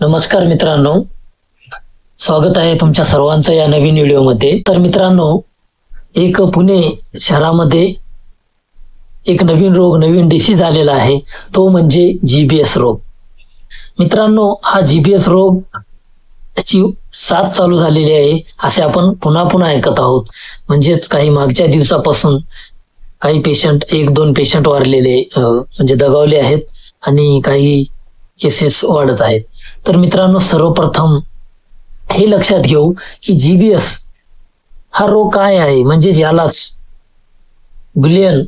नमस्कार मित्रांनो, स्वागत आहे तुमच्या सर्वांचं या नवीन व्हिडिओमध्ये. तर मित्रांनो, एक पुणे शहरामध्ये एक नवीन डिसीज आलेला आहे, तो म्हणजे जीबीएस रोग. मित्रांनो, हा जीबीएस रोग त्याची साथ चालू झालेली आहे असे आपण पुन्हा ऐकत आहोत. म्हणजेच काही मागच्या दिवसापासून काही पेशंट, 1-2 पेशंट वारलेले म्हणजे दगावले आहेत आणि काही केसेस वाढत आहेत. तर मित्रांनो, सर्वप्रथम हे लक्षात घेऊ की जीबीएस हा रोग काय आहे. म्हणजे यालाच गुलियन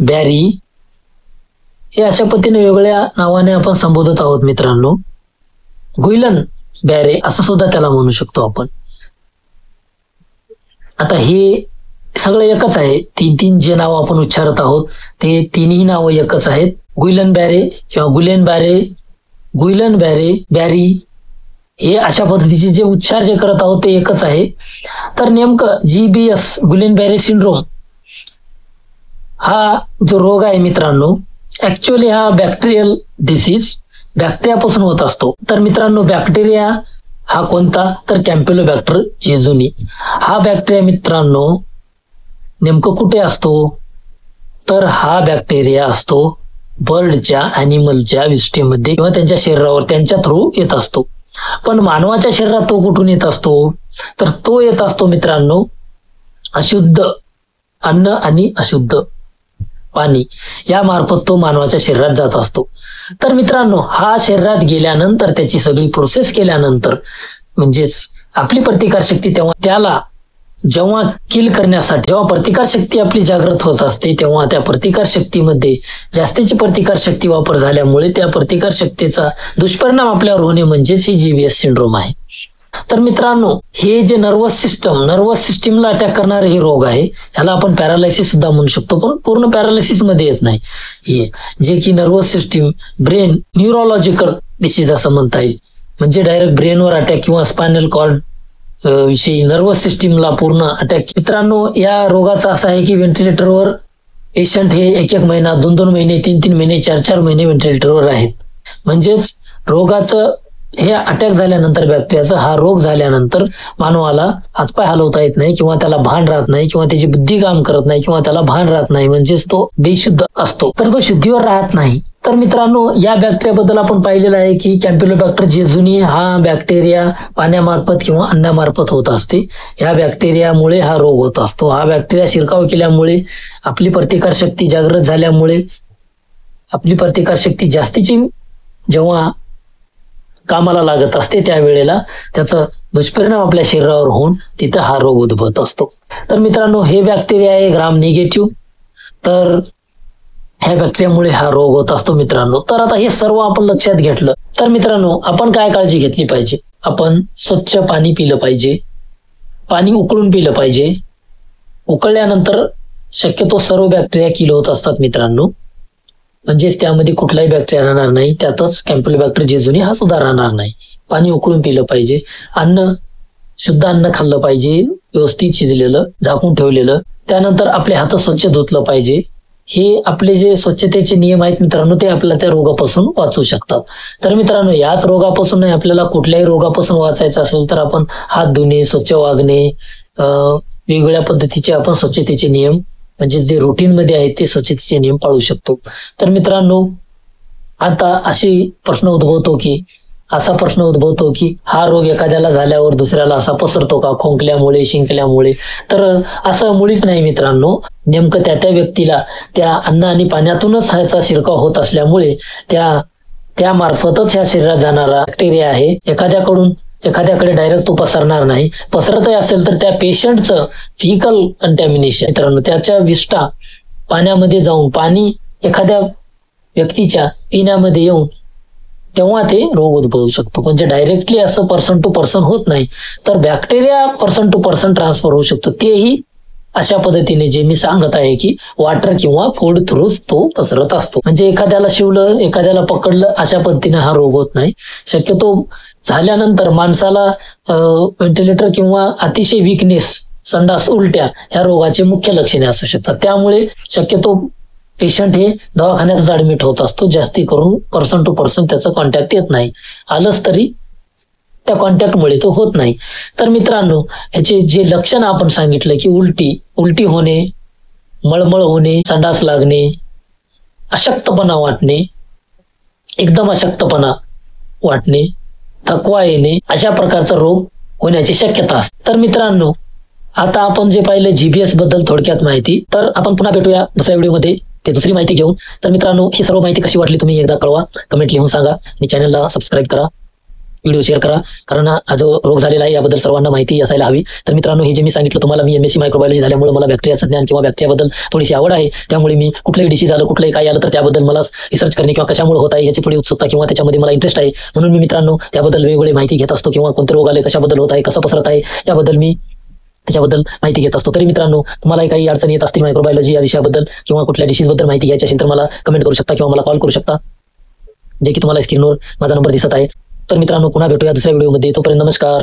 बॅरी हे अशा पद्धतीने वेगळ्या नावाने आपण संबोधत आहोत. मित्रांनो, गुइलन बॅरे असं सुद्धा त्याला म्हणू शकतो आपण. आता हे सगळं एकच आहे. 3 जे नाव आपण उच्चारत आहोत ते तिन्ही नावं एकच आहेत. गुइलन बॅरे किंवा गुइलन बॅरी हे अशा पद्धतीचे जे उच्चार जे करत आहोत ते एकच आहे. तर नेमकं जीबीएस गुइलन बॅरे सिंड्रोम हा जो रोग आहे मित्रांनो, ऍक्च्युअली हा बॅक्टेरियल डिसीज बॅक्टेरियापासून होत असतो. तर मित्रांनो, बॅक्टेरिया हा कोणता, तर कॅम्पिलोबॅक्टर जेजुनी हा बॅक्टेरिया मित्रांनो नेमकं कुठे असतो, तर हा बॅक्टेरिया असतो बर्डच्या, ॲनिमलच्या विष्ठेमध्ये किंवा त्यांच्या शरीरावर त्यांच्या थ्रू येत असतो. पण मानवाच्या शरीरात तो कुठून येत असतो, तर तो येत असतो मित्रांनो अशुद्ध अन्न आणि अशुद्ध पाणी या मार्फत तो मानवाच्या शरीरात जात असतो. तर मित्रांनो, हा शरीरात गेल्यानंतर त्याची सगळी प्रोसेस केल्यानंतर म्हणजेच आपली प्रतिकारशक्ती जेव्हा किल करण्यासाठी जेव्हा प्रतिकारशक्ती आपली जागृत होत असते, तेव्हा त्या प्रतिकारशक्तीमध्ये जास्तीची प्रतिकारशक्ती वापर झाल्यामुळे त्या प्रतिकारशक्तीचा दुष्परिणाम आपल्यावर होणे म्हणजेच ही जीबीएस सिंड्रोम आहे. तर मित्रांनो, हे जे नर्वस सिस्टीमला अटॅक करणारे हे रोग आहे, ह्याला आपण पॅरालायसिस सुद्धा म्हणू शकतो, पण पूर्ण पॅरालायसिस मध्ये येत नाही. हे जे की nervous system, brain, neurological disease असं म्हणता येईल. म्हणजे डायरेक्ट ब्रेनवर अटॅक किंवा स्पायनल कॉर्ड विषयी नर्वस सिस्टीमला पूर्ण अटॅक. मित्रांनो, या रोगाचा असा आहे की व्हेंटिलेटरवर पेशंट हे 1-1 महिना, 2-2 महिने, 3-3 महिने, 4-4 महिने व्हेंटिलेटरवर आहेत. म्हणजेच रोगाचं हे अटॅक झाल्यानंतर, बॅक्टेरियाचा हा रोग झाल्यानंतर मानवाला हातपाय हलवता येत नाही किंवा त्याला भान राहत नाही किंवा त्याची बुद्धी काम करत नाही किंवा त्याला भान राहत नाही. म्हणजेच तो बेशुद्ध असतो, तर तो शुद्धीवर राहत नाही. तर मित्रांनो, या बॅक्टेरियाबद्दल आपण पाहिलेलं आहे की कॅम्पिलोबॅक्टर जेजुनी हा बॅक्टेरिया पाण्यामार्फत किंवा अन्नामार्फत होत असते. या बॅक्टेरियामुळे हा रोग होत असतो. हा बॅक्टेरिया शिरकाव केल्यामुळे, आपली प्रतिकारशक्ती जागृत झाल्यामुळे, आपली प्रतिकारशक्ती जास्तीची जेव्हा कामाला लागत असते त्यावेळेला त्याचा दुष्परिणाम आपल्या शरीरावर होऊन तिथं हा रोग उद्भवत असतो. तर मित्रांनो, हे बॅक्टेरिया आहे ग्राम निगेटिव्ह. तर ह्या बॅक्टेरियामुळे हा रोग होत असतो मित्रांनो. तर आता हे सर्व आपण लक्षात घेतलं तर मित्रांनो, आपण काय काळजी घेतली पाहिजे. आपण स्वच्छ पाणी पिलं पाहिजे, पाणी उकळून पिलं पाहिजे. उकळल्यानंतर शक्यतो सर्व बॅक्टेरिया किल होत असतात मित्रांनो. म्हणजेच त्यामध्ये कुठलाही बॅक्टेरिया राहणार नाही, त्यातच कॅम्पिलोबॅक्टर जेजुनी हा सुद्धा राहणार नाही. पाणी उकळून पिलं पाहिजे. शुद्ध अन्न खाल्लं पाहिजे, व्यवस्थित शिजलेलं, झाकून ठेवलेलं. त्यानंतर आपले हात स्वच्छ धुतलं पाहिजे. हे आपले जे स्वच्छतेचे नियम आहेत मित्रांनो, ते आपल्याला त्या रोगापासून वाचवू शकतात. तर मित्रांनो, याच रोगापासून नाही, आपल्याला कुठल्याही रोगापासून वाचायचं असेल तर आपण हात धुणे, स्वच्छ वागणे, वेगवेगळ्या पद्धतीचे आपण स्वच्छतेचे नियम म्हणजे जे रुटीन मध्ये आहेत ते स्वच्छतेचे नियम पाळू शकतो. तर मित्रांनो, आता असा प्रश्न उद्भवतो की हा रोग एखाद्याला झाल्यावर दुसऱ्याला असा पसरतो का, खोंकल्यामुळे, शिंकल्यामुळे. तर असं मुळीच नाही मित्रांनो. नेमकं त्या व्यक्तीला त्या अन्न आणि पाण्यातूनच ह्याचा शिरकाव होत असल्यामुळे त्या मार्फतच ह्या शरीरात जाणारा बॅक्टेरिया आहे. एखाद्याकडे डायरेक्ट तो पसरणार नाही. पसरतही असेल तर त्या पेशंटचं फिकल कंटॅमिनेशन मित्रांनो, त्याच्या विष्ठा पाण्यामध्ये जाऊन, पाणी एखाद्या व्यक्तीच्या पिण्यामध्ये येऊन तेव्हा ते रोग उद्भवू शकतो. म्हणजे डायरेक्टली असं पर्सन टू पर्सन होत नाही, तर bacteria person to person transfer होऊ शकतो. तेही अशा पद्धतीने जे मी सांगत आहे की वॉटर किंवा फूड थ्रूच तो पसरत असतो. म्हणजे एखाद्याला शिवलं, एखाद्याला पकडलं, अशा पद्धतीने हा रोग होत नाही. शक्यतो झाल्यानंतर माणसाला व्हेंटिलेटर किंवा अतिशय विकनेस, संडास, उलट्या ह्या रोगाचे मुख्य लक्षणे असू शकतात. त्यामुळे शक्यतो पेशंट हे दवाखान्यातच ऍडमिट होत असतो, जास्ती करून पर्सन टू पर्सन त्याचं कॉन्टॅक्ट येत नाही, आलंच तरी त्या कॉन्टॅक्टमुळे तो होत नाही. तर मित्रांनो, ह्याचे जे लक्षण आपण सांगितलं की उलटी होणे, मळमळ होणे, संडास लागणे, अशक्तपणा वाटणे, एकदम अशक्तपणा वाटणे, थकवा येणे, अशा प्रकारचा रोग होण्याची शक्यता असते. तर मित्रांनो, आता आपण जे पाहिलं जीबीएस बद्दल थोडक्यात माहिती, तर आपण पुन्हा भेटूया दुसऱ्या व्हिडिओमध्ये ते दुसरी माहिती घेऊन. तर मित्रांनो, ही सर्व माहिती कशी वाटली तुम्ही एकदा कळवा, कमेंट लिहून सांगा आणि चॅनलला सबस्क्राईब करा, व्हिडिओ शेअर करा, कारण हा जो रोग झालेला आहे याबद्दल सर्वांना माहिती असायला हवी. तर मित्रांनो, हे जे मी सांगितलं तुम्हाला, मी एमएससी मायक्रोबायोलॉजी झाल्यामुळे मला बॅक्टेरियाचं ज्ञान किंवा बॅक्टेरियाबद्दल थोडीशी आवड आहे. त्यामुळे मी कुठलंही डिसीज आलं, कुठलंही काय आलं तर त्याबद्दल मला रिसर्च करणे किंवा कशामुळे होत आहे याची थोडी उत्सुकता किंवा त्याच्यामध्ये मला इंटरेस्ट आहे. म्हणून मी मित्रांनो त्याबद्दल वेगवेगळी माहिती घेत असतो, किंवा कोणते रोग आले, कशाबद्दल होत आहे, कसं पसरत आहे, याबद्दल मी त्याच्याबद्दल माहिती घेत असतो. तरी मित्रांनो, तुम्हाला काही अडचणी येत असतील मायक्रोबायोलॉजी या विषयाबद्दल किंवा कुठल्या डिसीज बद्दल माहिती घ्यायची असेल तर मला कमेंट करू शकता किंवा मला कॉल करू शकता, जे की तुम्हाला स्क्रीनवर माझा नंबर दिसत आहे. तर मित्रांनो, पुन्हा भेटूया दुसऱ्या व्हिडिओमध्ये. तोपर्यंत नमस्कार.